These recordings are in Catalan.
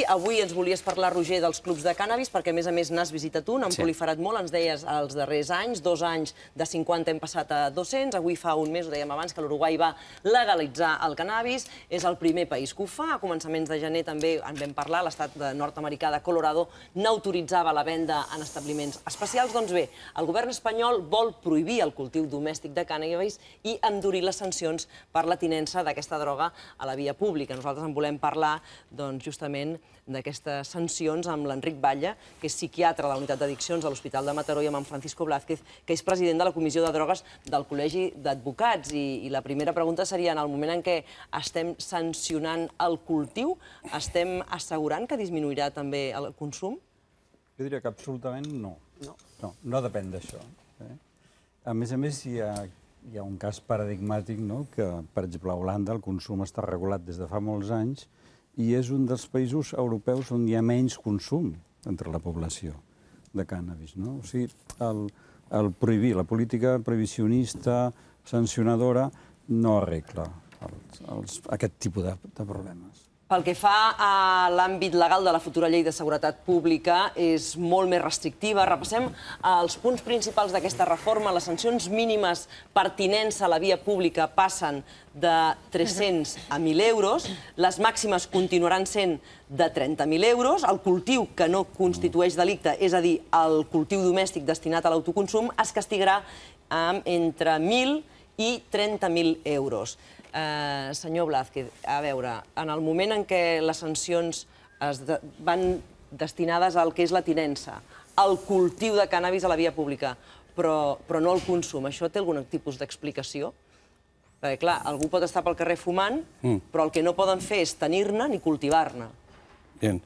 avui ens volies parlar, Roger, dels clubs de cànnabis, perquè a més n'has visitat un, han proliferat molt, ens deies els darrers anys, 2 anys de 50 hem passat a 200, avui fa un mes, ho dèiem abans, que l'Uruguai va legalitzar el cànnabis, és el primer país que ho fa, a començaments de gener també en vam parlar, l'estat nord-americà de Colorado n'autoritzava la venda en establiments especials. Doncs bé, el govern espanyol vol prohibir el cultiu domèstic de cànnabis i endurir les sancions per la tinença d'aquesta droga a la via pública. Nosaltres en volem parlar, doncs, justament d'aquestes sancions amb l'Enric Batlle, que és psiquiatre de la unitat d'addiccions de l'Hospital de Mataró, i amb en Francisco Blázquez, que és president de la Comissió de Drogues del Col·legi d'Advocats. I la primera pregunta seria, en el moment en què estem sancionant el cultiu, estem assegurant que disminuirà també el consum? Jo diria que absolutament no. No depèn d'això. A més, hi ha un cas paradigmàtic, que, per exemple, a Holanda el consum està regulat des de fa molts anys i és un dels països europeus on hi ha menys consum entre la població de cànnabis. O sigui, el prohibir, la política prohibicionista, sancionadora, no arregla aquest tipus de problemes. Pel que fa a l'àmbit legal de la futura llei de seguretat pública, és molt més restrictiva. Repassem els punts principals d'aquesta reforma. Les sancions mínimes per tinença a la via pública passen de 300 a 1.000 euros. Les màximes continuaran sent de 30.000 euros. El cultiu que no constitueix delicte, és a dir, el cultiu domèstic destinat a l'autoconsum, es castigarà amb entre 1.000 i 30.000 euros. Senyor Blázquez, a veure, en el moment en què les sancions van destinades al que és la tinença, al cultiu de cànnabis a la via pública, però no al consum, això té algun tipus d'explicació? Perquè, clar, algú pot estar pel carrer fumant, però el que no poden fer és tenir-ne ni cultivar-ne. Bien.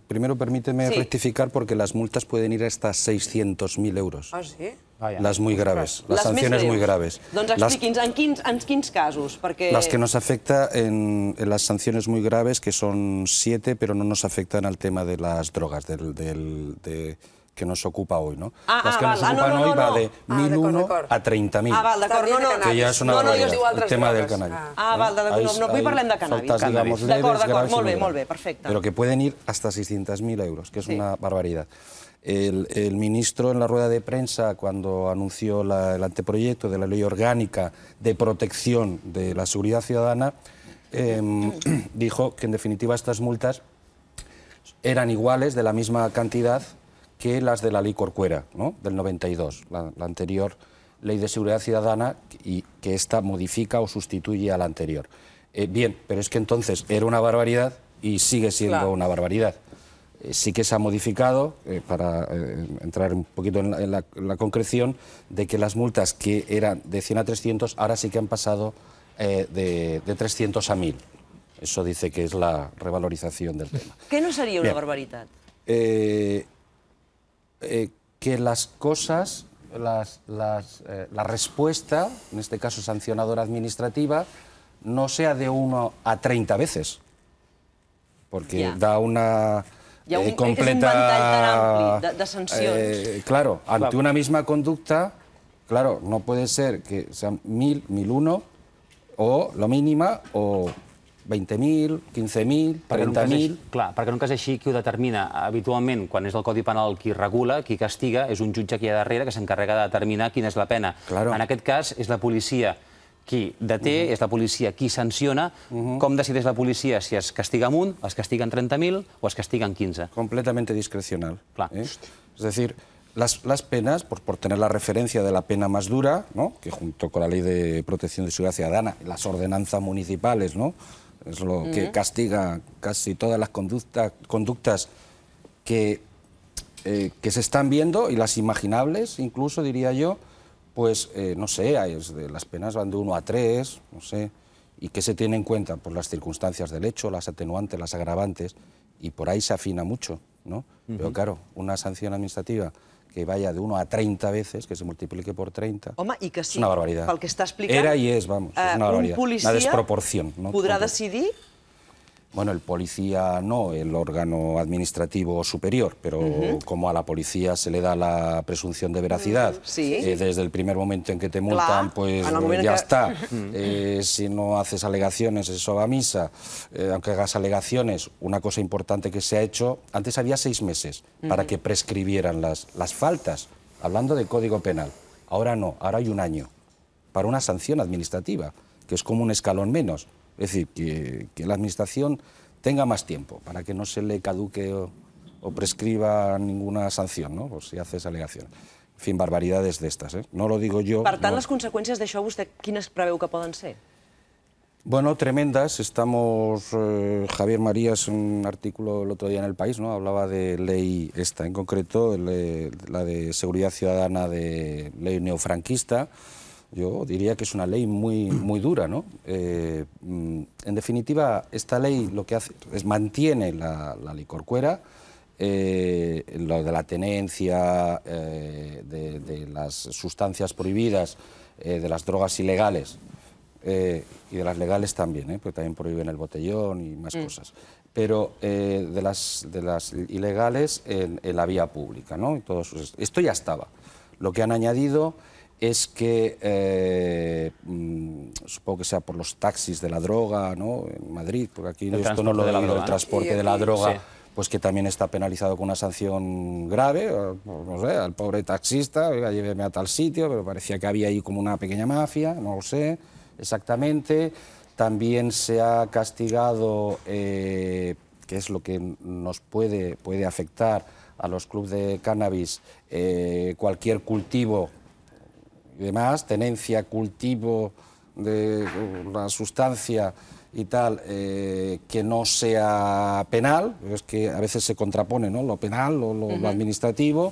Primero permíteme rectificar porque las multas pueden ir hasta 600.000 euros. Ah, sí? Las muy graves, las sanciones muy graves. Doncs expliqui'ns en quins casos, perquè... Las que nos afecta en las sanciones muy graves, que son 7, pero no nos afectan al tema de las drogas, que nos ocupa hoy, ¿no? Las que nos ocupan hoy va de 1.001 a 30.000. Ah, val, d'acord, no. Que ja és una barbaridad, el tema del cannabis. Ah, val, no, avui parlem de cannabis. D'acord, molt bé, perfecte. Pero que pueden ir hasta 600.000 euros, que es una barbaridad. El ministro en la rueda de prensa, cuando anunció el anteproyecto de la ley orgánica de protección de la seguridad ciudadana, dijo que en definitiva estas multas eran iguales, de la misma cantidad que las de la ley Corcuera, del 92, la anterior ley de seguridad ciudadana, y que esta modifica o sustituye a la anterior. Bien, pero es que entonces era una barbaridad y sigue siendo una barbaridad. Sí que se ha modificado, para entrar un poquito en la concreción, de que las multas que eran de 100 a 300 ahora sí que han pasado de 300 a 1.000. Eso dice que es la revalorización del tema. ¿Qué no sería una barbaridad? Que las cosas, la respuesta, en este caso sancionadora administrativa, no sea de 1 a 30 veces, porque da una... completa... És un ventall tan ampli de sancions. Claro, ante una misma conducta, claro, no puede ser que sean 1.000, 1.001, o la mínima, o 20.000, 15.000, 30.000... Clar, perquè en un cas així, qui ho determina habitualment, quan és el Codi Penal qui regula, qui castiga, és un jutge que hi ha darrere que s'encarrega de determinar quina és la pena. En aquest cas, és la policia qui deté, és la policia qui sanciona. Com decideix la policia si es castiga amb un, es castiga en 30.000 o es castiga en 15? Completamente discrecional. Es decir, las penas, por tener la referencia de la pena más dura, que junto con la Ley de Protección de Seguridad Ciudadana, las ordenanzas municipales, es lo que castiga casi todas las conductas que se están viendo, y las imaginables, incluso, diría yo, pues, no sé, las penas van de 1 a 3, no sé, y que se tiene en cuenta por las circunstancias del hecho, las atenuantes, las agravantes, y por ahí se afina mucho, ¿no? Pero claro, una sanción administrativa que vaya de 1 a 30 veces, que se multiplique por 30, es una barbaridad. Pel que està explicant, era i és, vamos, és una barbaridad, una desproporción. Podrà decidir Bueno, el policía no, el órgano administrativo superior, pero como a la policía se le da la presunción de veracidad, desde el primer momento en que te multan, pues ya está. Si no haces alegaciones, eso va a misa. Aunque hagas alegaciones, una cosa importante que se ha hecho, antes había 6 meses para que prescribieran las faltas, hablando de Código Penal. Ahora no, ahora hay 1 año para una sanción administrativa, que es como un escalón menos. Es decir, que la Administración tenga más tiempo para que no se le caduque o prescriba ninguna sanción, ¿no? O si haces alegaciones. En fin, barbaridades d'estes, ¿eh? No lo digo yo. Per tant, les conseqüències d'això, vostè quines preveu que poden ser? Bueno, tremendas. Estamos... Javier Marías, un artículo el otro día en El País, ¿no? Hablaba de ley esta, en concreto, la de seguridad ciudadana de ley neofranquista. Yo diría que es una ley muy dura, ¿no? En definitiva, esta ley lo que hace es mantiene la ley Corcuera, lo de la tenencia, de las sustancias prohibidas, de las drogas ilegales y de las legales también, porque también prohíben el botellón y más cosas. Pero de las ilegales en la vía pública, ¿no? Esto ya estaba. Lo que han añadido es que, supongo que sea por los taxis de la droga, ¿no? En Madrid, porque aquí esto no lo he oído, el transporte de la droga, pues que también está penalizado con una sanción grave, no sé, al pobre taxista, oiga, lléveme a tal sitio, pero parecía que había ahí como una pequeña mafia, no lo sé exactamente. También se ha castigado, que es lo que nos puede afectar a los clubes de cannabis, cualquier cultivo y demás, tenencia, cultivo de la sustancia y tal, que no sea penal, es que a veces se contrapone, ¿no?, lo penal o lo administrativo.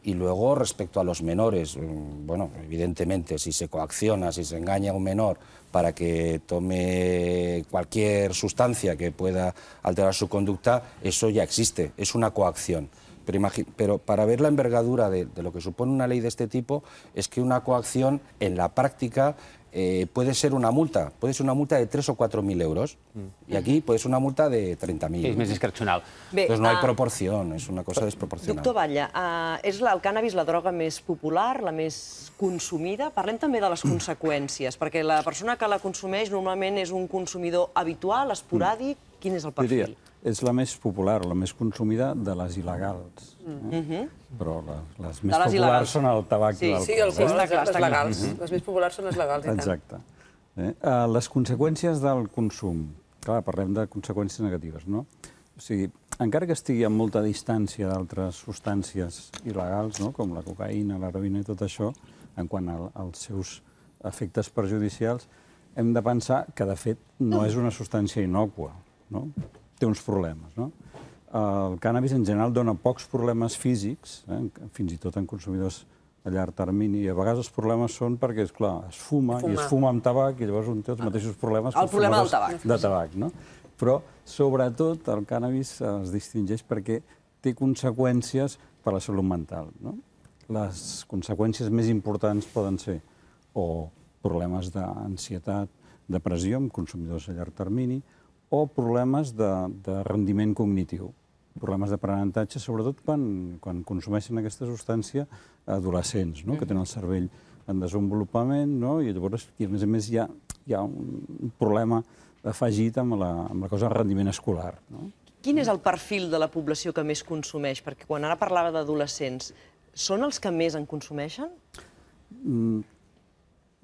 Y luego, respecto a los menores, bueno, evidentemente, si se coacciona, si se engaña a un menor para que tome cualquier sustancia que pueda alterar su conducta, eso ya existe, es una coacción. Pero para ver la envergadura de lo que supone una ley de este tipo, es que una coacción en la práctica puede ser una multa de 3 o 4.000 euros, y aquí puede ser una multa de 30.000. És més discrecional. Pues no hay proporción, es una cosa desproporcional. Doctor Batlle, és el cànnabis la droga més popular, la més consumida? Parlem també de les conseqüències, perquè la persona que la consumeix normalment és un consumidor habitual, esporàdic. Quin és el perfil? És la més popular, la més consumida de les il·legals. Però les més populars són el tabac i l'alcohol. Sí, les legals. Les més populars són les legals, i tant. Exacte. Les conseqüències del consum. Clar, parlem de conseqüències negatives, no? O sigui, encara que estigui a molta distància d'altres substàncies il·legals, com la cocaïna, l'heroïna i tot això, en quant als seus efectes perjudicials, hem de pensar que, de fet, no és una substància innòcua, no? Té uns problemes, no? El cànnabis, en general, dona pocs problemes físics, fins i tot en consumidors a llarg termini, i a vegades els problemes són perquè, esclar, es fuma, i es fuma amb tabac, i llavors un té els mateixos problemes que els fumadors de tabac, no? Però, sobretot, el cànnabis es distingeix perquè té conseqüències per a la salut mental, no? Les conseqüències més importants poden ser o problemes d'ansietat, depressió, en consumidors a llarg termini, o problemes de rendiment cognitiu, problemes d'aprenentatge, sobretot quan consumeixen aquesta substància adolescents, que tenen el cervell en desenvolupament, i llavors, a més, hi ha un problema afegit amb la cosa del rendiment escolar. Quin és el perfil de la població que més consumeix? Perquè quan ara parlava d'adolescents, són els que més en consumeixen?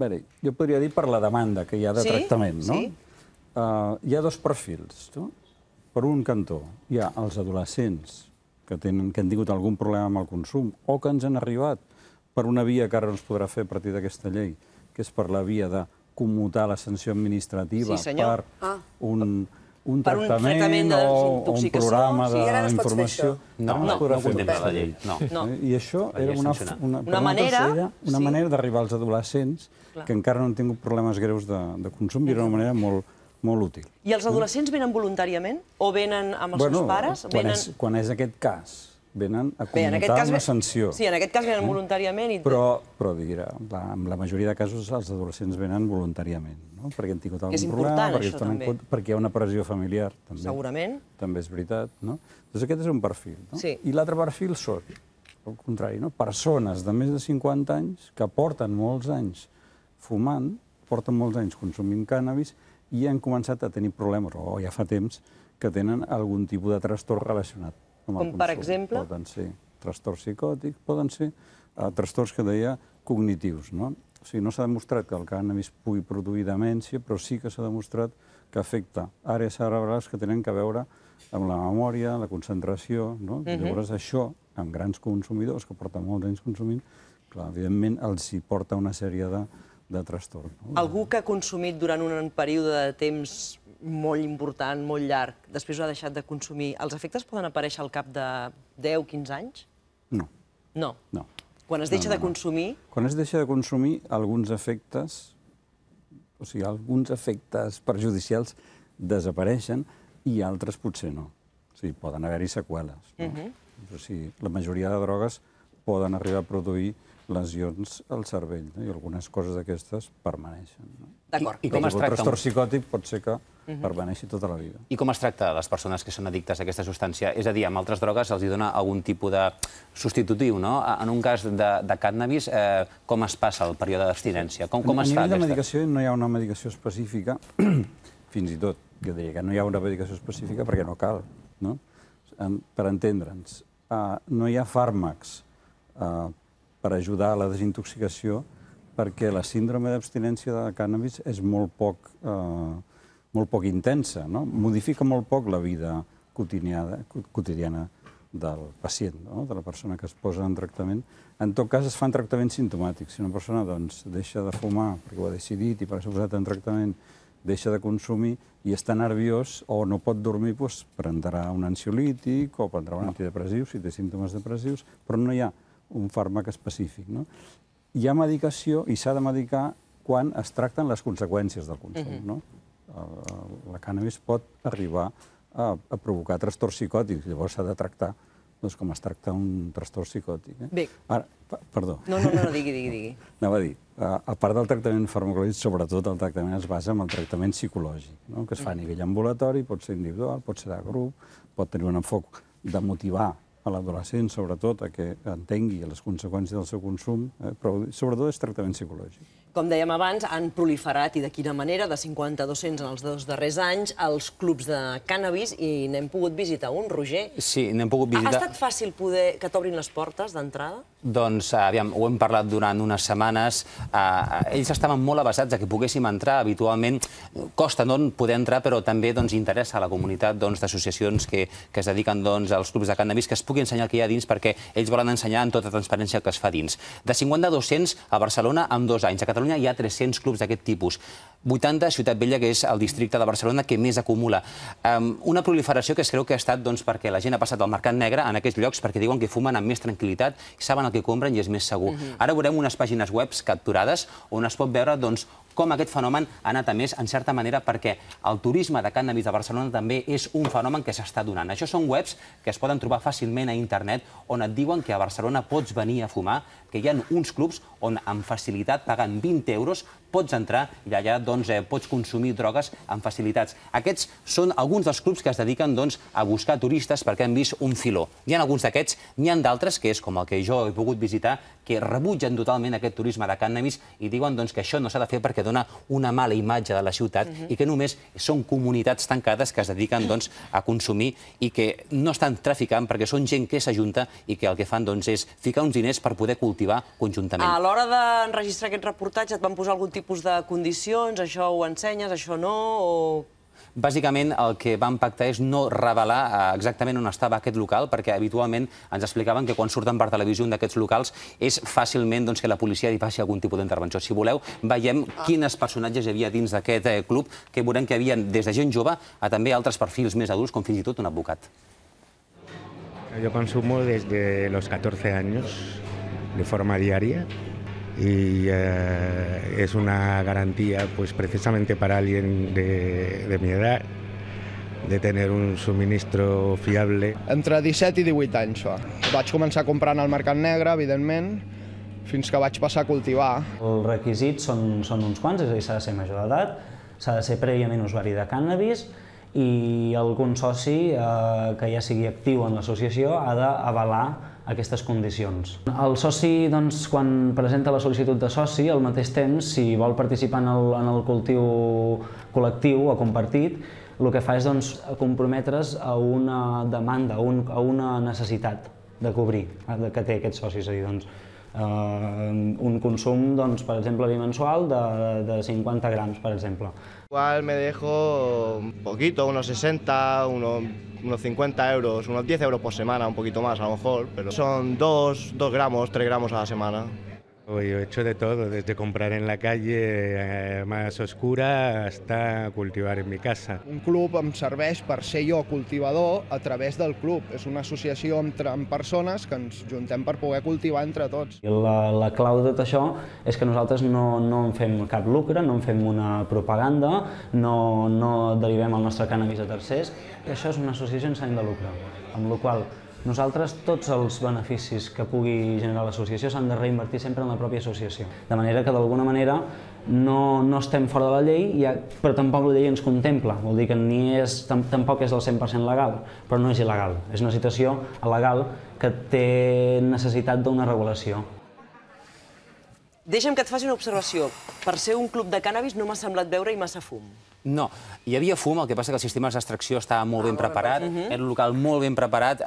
Bé, jo podria dir per la demanda que hi ha de tractament, no? Hi ha dos perfils. Per un cantó, hi ha els adolescents que han tingut algun problema amb el consum o que ens han arribat per una via que ara no es podrà fer a partir d'aquesta llei, que és per la via de commutar la sanció administrativa per un tractament o un programa d'informació. No es contempla la llei. I això era una manera d'arribar als adolescents que encara no han tingut problemes greus de consum, i era una manera molt útil. I els adolescents venen voluntàriament? O venen amb els seus pares? Quan és aquest cas, venen a commutar una sanció. Sí, en aquest cas venen voluntàriament. Però en la majoria de casos els adolescents venen voluntàriament, perquè han tingut algun problema, perquè hi ha una pressió familiar, també. Segurament. També és veritat, no? Doncs aquest és un perfil. I l'altre perfil són, al contrari, persones de més de 50 anys que porten molts anys fumant, porten molts anys consumint cànnabis i han començat a tenir problemes, o ja fa temps, que tenen algun tipus de trastorn relacionat amb el consum. Com per exemple? Poden ser trastorns psicòtics, poden ser trastorns que deia cognitius, no? O sigui, no s'ha demostrat que el cànnabis pugui produir demència, però sí que s'ha demostrat que afecta àrees cerebrals que tenen a veure amb la memòria, la concentració, no? Llavors això, amb grans consumidors que porten molts anys consumint, clar, evidentment els hi porta una sèrie de trastorns. Algú que ha consumit durant un període de temps molt important, molt llarg, després ho ha deixat de consumir, els efectes poden aparèixer al cap de 10-15 anys? No. No? No. Quan es deixa de consumir? Quan es deixa de consumir, alguns efectes perjudicials desapareixen i altres potser no. O sigui, poden haver-hi seqüeles. O sigui, la majoria de drogues poden arribar a produir lesions al cervell, i algunes coses d'aquestes permaneixen. D'acord. I com es tracta? El trastorn psicòtic pot ser que permaneixi tota la vida. I com es tracta a les persones que són addictes a aquesta substància? És a dir, amb altres drogues els dona algun tipus de substitutiu, no? En un cas de cànnabis, com es passa el període d'abstinència? Com es fa? A nivell de medicació no hi ha una medicació específica, fins i tot, jo diria que no hi ha una medicació específica perquè no cal, no? Per entendre'ns, no hi ha fàrmacs per ajudar a la desintoxicació perquè la síndrome d'abstinència de cànnabis és molt poc intensa, no? Modifica molt poc la vida quotidiana del pacient, de la persona que es posa en tractament. En tot cas, es fan tractaments simptomàtics. Si una persona deixa de fumar perquè ho ha decidit i per això s'ha posat en tractament, deixa de consumir i està nerviós o no pot dormir, prendrà un ansiolític o prendrà un antidepressiu si té símptomes depressius, però no hi ha un fàrmac específic. Hi ha medicació i s'ha de medicar quan es tracten les conseqüències del consum. La cànnabis pot arribar a provocar trastorns psicòtics, llavors s'ha de tractar com es tracta un trastorn psicòtic. Bé. Ara, perdó. No, digui. Anava a dir, a part del tractament farmacològic, sobretot el tractament es basa en el tractament psicològic, que es fa a nivell ambulatori, pot ser individual, pot ser de grup, pot tenir un enfoc de motivar a l'adolescent, sobretot, a que entengui les conseqüències del seu consum, però sobretot és tractament psicològic. Com dèiem abans, han proliferat, i de quina manera, de 50 a 200 en els 2 darrers anys, els clubs de cànnabis, i n'hem pogut visitar un, Roger. Sí, n'hem pogut visitar. Ha estat fàcil poder que t'obrin les portes d'entrada? Doncs, aviam, ho hem parlat durant unes setmanes. Ells estaven molt avasats a que poguéssim entrar. Habitualment costa poder entrar, però també interessa a la comunitat d'associacions que es dediquen als clubs de cànnabis que es pugui ensenyar el que hi ha dins, perquè ells volen ensenyar amb tota transparència el que es fa dins. De 50 a 200 a Barcelona en 2 anys. A Catalunya hi ha 300 clubs d'aquest tipus. 80 a Ciutat Vella, que és el districte de Barcelona que més acumula. Una proliferació que es creu que ha estat perquè la gent ha passat al mercat negre en aquests llocs perquè diuen que fumen amb més tranquil·litat i saben el que compren i és més segur. Ara veurem unes pàgines web capturades on es pot veure com aquest fenomen ha anat a més, en certa manera, perquè el turisme de cànnabis de Barcelona també és un fenomen que s'està donant. Això són webs que es poden trobar fàcilment a internet on et diuen que a Barcelona pots venir a fumar, que hi ha uns clubs on amb facilitat, pagant 20 euros, pots entrar i allà pots consumir drogues amb facilitats. Aquests són alguns dels clubs que es dediquen a buscar turistes perquè han vist un filó. N'hi ha alguns d'aquests, n'hi ha d'altres, que és com el que jo he pogut visitar, que rebutgen totalment aquest turisme de cànnabis i diuen que això no s'ha de fer perquè dona una mala imatge de la ciutat i que només són comunitats tancades que es dediquen a consumir i que no estan traficant perquè són gent que s'ajunta i que el que fan és ficar uns diners per poder cultivar conjuntament. A l'hora d'enregistrar aquest reportatge et van posar algun tipus de condicions? Això ho ensenyes, això no? Bàsicament, el que vam pactar és no revelar exactament on estava aquest local, perquè habitualment ens explicaven que quan surten per televisió d'aquests locals és fàcilment que la policia hi faci algun tipus d'intervenció. Si voleu, veiem quins personatges hi havia dins d'aquest club, que veurem que hi havia des de gent jove a també altres perfils més adults, com fins i tot un advocat. Yo consumo desde los 14 años de forma diaria. Y es una garantía, pues precisamente para alguien de mi edad, de tener un suministro fiable. Entre 17 i 18 anys, va. Vaig començar comprant al mercat negre, evidentment, fins que vaig passar a cultivar. Els requisits són uns quants, és a dir, s'ha de ser major d'edat, s'ha de ser prèviament usuari de cànnabis i algun soci que ja sigui actiu en l'associació ha d'avalar aquestes condicions. El soci, doncs, quan presenta la sol·licitud de soci, al mateix temps, si vol participar en el cultiu col·lectiu o compartit, el que fa és comprometre's a una demanda, a una necessitat de cobrir que té aquest soci, és a dir, un consum, per exemple, bimensual de 50 grams, per exemple. Igual me dejo un poquito, unos 60, unos 50 euros, unos 10 euros por semana, un poquito más a lo mejor, pero son 2 gramos, 3 gramos a la semana. Yo he hecho de todo, desde comprar en la calle más oscura hasta cultivar en mi casa. Un club em serveix per ser jo cultivador a través del club. És una associació amb persones que ens juntem per poder cultivar entre tots. La clau de tot això és que nosaltres no en fem cap lucre, no en fem una propaganda, no derivem el nostre cànnabis a tercers. Això és una associació sense ànim de lucre, amb la qual cosa nosaltres tots els beneficis que pugui generar l'associació s'han de reinvertir sempre en la pròpia associació. De manera que d'alguna manera no estem fora de la llei, però tampoc la llei ens contempla. Vol dir que tampoc és del 100% legal, però no és il·legal. És una situació legal que té necessitat d'una regulació. Deixa'm que et faci una observació. Per ser un club de cànnabis no m'ha semblat veure-hi massa fum. No, hi havia fum, el que passa que el sistema d'extracció estava molt ben preparat, era un local molt ben preparat,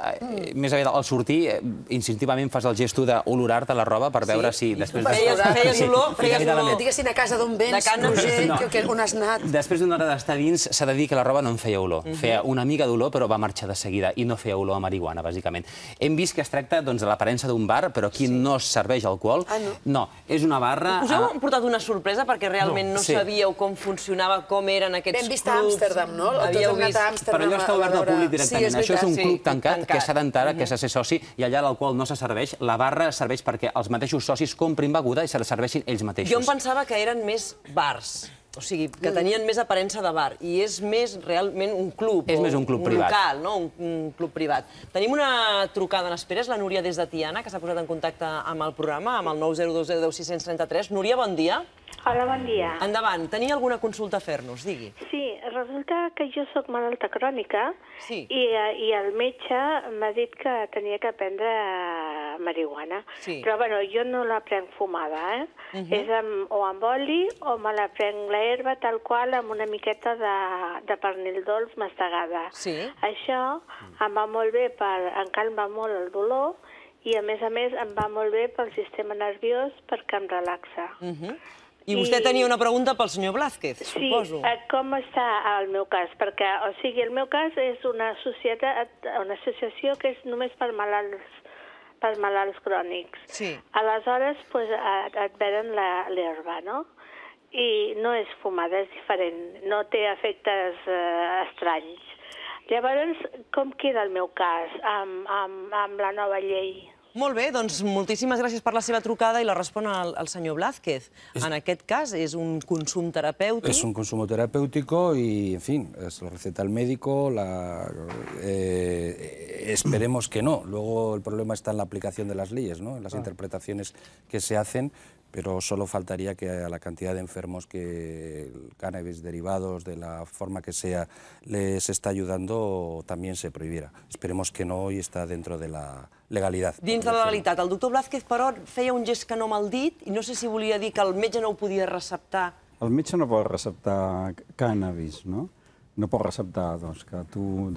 més aviat al sortir, instintivament fas el gesto d'olorar-te la roba per veure si després... Feies olor? Diguessin a casa d'on vens, Roger, on has anat. Després d'una hora d'estar dins, s'ha de dir que la roba no em feia olor. Feia una mica d'olor, però va marxar de seguida, i no feia olor a marihuana, bàsicament. Hem vist que es tracta de l'aparença d'un bar, però aquí no es serveix alcohol. No, és una barra... Us heu portat una sorpresa perquè realment no sabíeu com funcionava, com eren aquests clubs? Hem vist a Amsterdam, no? Tots hem anat a Amsterdam. Però allò està obert al públic directament. Això és un club tancat que s'ha d'entrar, que s'ha de ser soci, i allà l'alcohol no se serveix. La barra serveix perquè els mateixos socis comprin beguda i se la serveixin ells mateixos. Jo em pensava que eren més bars. O sigui, que tenien més aparença de bar. I és més realment un club. És més un club privat. Un local, no? Un club privat. Tenim una trucada en espera, és la Núria des de Tiana, que s'ha posat en contacte amb el programa, amb el 902 10 633. Núria, bon dia. Hola, bon dia. Endavant. Tenia alguna consulta a fer-nos? Digui. Sí, resulta que jo sóc malalta crònica i el metge m'ha dit que tenia que prendre marihuana. Però, bueno, jo no la prenc fumada, És o amb oli o me la prenc l'herba tal qual amb una miqueta de pernil dolç mastegada. Això em va molt bé, em calma molt el dolor i, a més, em va molt bé pel sistema nerviós perquè em relaxa. I vostè tenia una pregunta pel senyor Blázquez, suposo. Sí, com està el meu cas? Perquè, o sigui, el meu cas és una associació que és només per malalts crònics. Aleshores, et venen l'herba, no? I no és fumada, és diferent, no té efectes estranys. Llavors, com queda el meu cas amb la nova llei? Molt bé, doncs moltíssimes gràcies per la seva trucada i la respon el senyor Blázquez. En aquest cas és un consum terapèutic. Es un consumo terapéutico y, en fin, lo receta el médico, esperemos que no. Luego el problema está en la aplicación de las leyes, ¿no? En las interpretaciones que se hacen, pero solo faltaría que a la cantidad de enfermos que el cannabis derivados, de la forma que sea, les está ayudando, también se prohibiera. Esperemos que no y está dentro de la legalidad. Dins de la legalitat. El doctor Blázquez, però, feia un gest que no amb el dit i no sé si volia dir que el metge no ho podia receptar. El metge no pot receptar cànnabis, no? No pot receptar que tu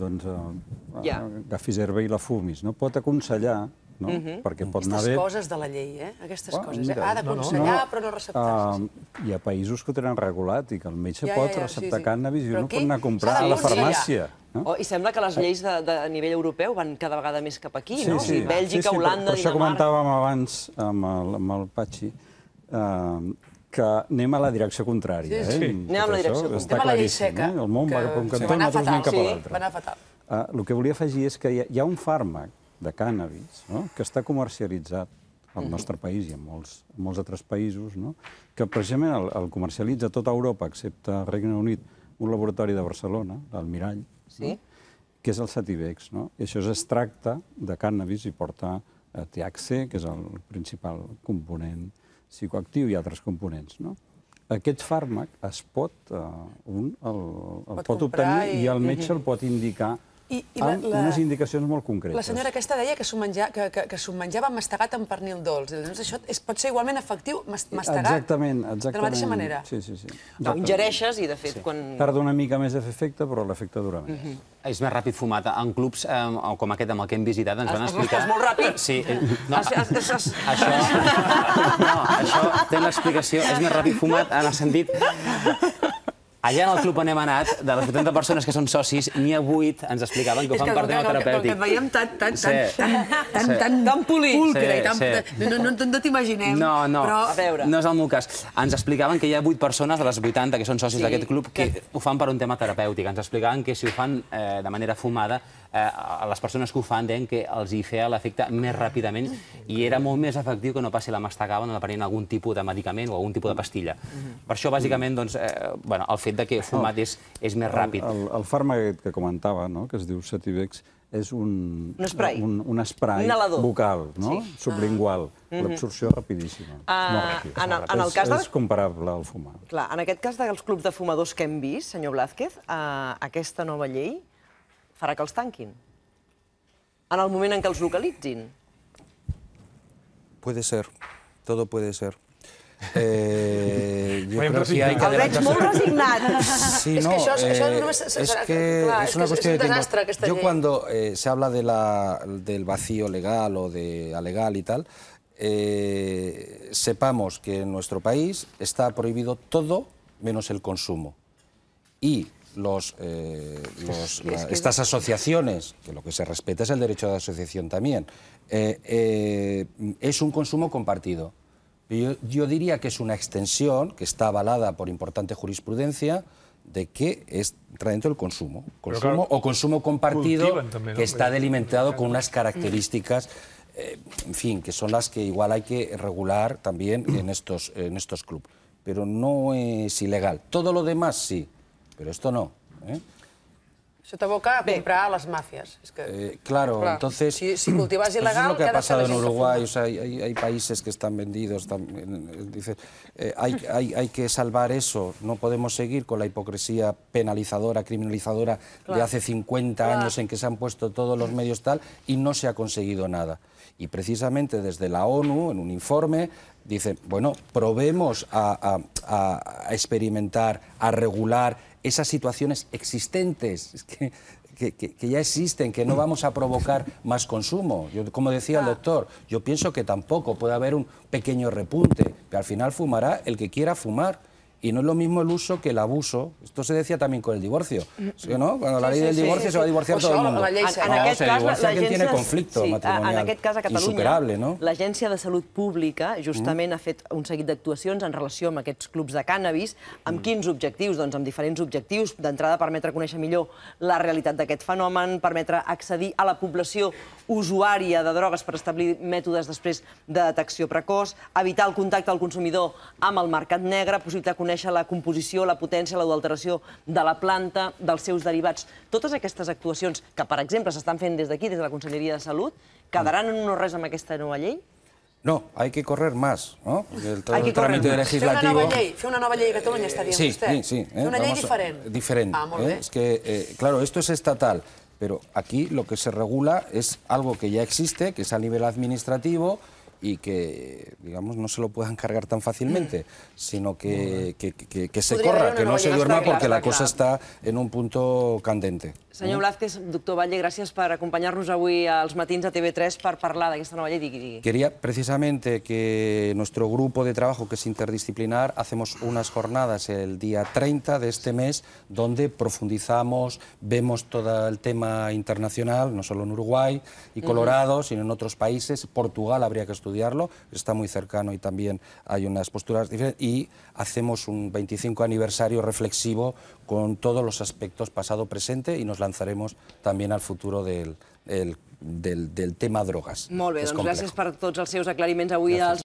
agafis herba i la fumis. No pot aconsellar, perquè pot anar bé... Aquestes coses de la llei, aquestes coses. Ha d'aconsellar, però no receptar. Hi ha països que ho tenen regulat i que el metge pot receptar cànnabis i no pot anar a comprar a la farmàcia. I sembla que les lleis de nivell europeu van cada vegada més cap aquí, no? Bèlgica, Holanda, Dinamarca... Per això comentàvem abans amb el Patxi que anem a la direcció contrària. Anem a la direcció contrària. Està claríssim. El món va cap a un cantó i nosaltres anem cap a l'altre. Va anar fatal. El que volia afegir és que hi ha un fàrmac de cànnabis que està comercialitzat al nostre país i en molts altres països, que precisament el comercialitza tota Europa, excepte el Regne Unit, un laboratori de Barcelona, del Mirall, que és el Sativex. I això és extracte de cànnabis i porta THC, que és el principal component psicoactiu, i altres components. Aquest fàrmac es pot obtenir i el metge el pot indicar amb unes indicacions molt concretes. La senyora aquesta deia que s'ho menjava mastegat amb pernil dolç. Això pot ser igualment efectiu mastegat? Exactament. De la mateixa manera? Sí. Ho ingereixes i, de fet, quan... Tarda una mica més a fer efecte, però l'efecte dura més. És més ràpid fumat. En clubs com aquest amb el que hem visitat ens van explicar... És molt ràpid? Sí. Això té l'explicació. És més ràpid fumat en el sentit... Allà en el club on hem anat, de les 80 persones que són socis, n'hi ha 8, ens explicaven que ho fan per tema terapèutic. Com que et veiem tan pulcre i tan... No t'imaginem, però... No és el meu cas. Ens explicaven que hi ha 8 persones de les 80 que són socis d'aquest club que ho fan per un tema terapèutic. Ens explicaven que si ho fan de manera fumada, les persones que ho fan deien que els hi feia l'efecte més ràpidament i era molt més efectiu que no passi la mastegaven o prenien algun tipus de medicament o algun tipus de pastilla. Per això, bàsicament, el fet de que fumat és més ràpid. El fàrmac que comentava, que es diu Sativex, és un spray bucal, sublingual. L'absorció és rapidíssima. És comparable al fumar. En aquest cas dels clubs de fumadors que hem vist, senyor Blázquez, aquesta nova llei farà que els tanquin en el moment en què els localitzin. Puede ser, todo puede ser. El veig molt resignat. Sí, no, es una cuestión de tiempo. Yo cuando se habla del vacío legal o de alegal y tal, sepamos que en nuestro país está prohibido todo menos el consumo. Y estas asociaciones, que lo que se respeta es el derecho de asociación también, es un consumo compartido. Yo diría que es una extensión que está avalada por importante jurisprudencia de que entra dentro del consumo o consumo compartido que está delimitado con unas características, en fin, que son las que igual hay que regular también en estos clubs. Pero no es ilegal. Todo lo demás sí. Pero esto no. Això t'aboca a comprar a les màfies. Claro, entonces... Si cultivas ilegal... Es lo que ha pasado en Uruguay. Hay países que están vendidos. Dice, hay que salvar eso. No podemos seguir con la hipocresía penalizadora, criminalizadora de hace 50 años en que se han puesto todos los medios tal y no se ha conseguido nada. Y precisamente desde la ONU, en un informe, dicen, bueno, probemos a experimentar, a regular esas situaciones existentes que ya existen, que no vamos a provocar más consumo. Como decía el doctor, yo pienso que tampoco puede haber un pequeño repunte, que al final fumará el que quiera fumar. Y no es lo mismo el uso que el abuso. Esto se decía también con el divorcio. ¿No? Cuando la ley del divorcio se va a divorciar todo el mundo. Se divorcia quien tiene conflicto matrimonial. En aquest cas, a Catalunya, l'Agència de Salut Pública justament ha fet un seguit d'actuacions en relació amb aquests clubs de cànnabis. Amb quins objectius? Doncs amb diferents objectius. D'entrada, permetre conèixer millor la realitat d'aquest fenomen, permetre accedir a la població usuària de drogues per establir mètodes després de detecció precoç, evitar el contacte del consumidor amb el mercat negre, possibilitar conèixer la composició, la potència, l'adulteració de la planta, dels seus derivats. Totes aquestes actuacions que, per exemple, s'estan fent des d'aquí, des de la Conselleria de Salut, quedaran en no res amb aquesta nova llei? No, hay que correr más, ¿no? Todo el trámite legislativo... Fer una nova llei a Catalunya, està dient vostè? Sí. Fer una llei diferent. Diferente. Ah, molt bé. Es que, claro, esto es estatal, pero aquí lo que se regula es algo que ya existe, que es a nivel administrativo, y que, digamos, no se lo puedan cargar tan fácilmente, sino que se corra, que no se duerma porque la cosa está en un punto candente. Senyor Blázquez, doctor Batlle, gràcies per acompanyar-nos avui als matins a TV3 per parlar d'aquesta nova llei. Digui. Quería precisamente que nuestro grupo de trabajo, que es interdisciplinar, hacemos unas jornadas el día 30 de este mes donde profundizamos, vemos todo el tema internacional, no solo en Uruguay y Colorado, sino en otros países. Portugal habría que estudiarlo, está muy cercano y también hay unas posturas diferentes. Y hacemos un 25 aniversario reflexivo con todos los aspectos pasado-presente y nos lanzaremos también al futuro del tema drogas. Molt bé, doncs gràcies per tots els seus aclariments avui als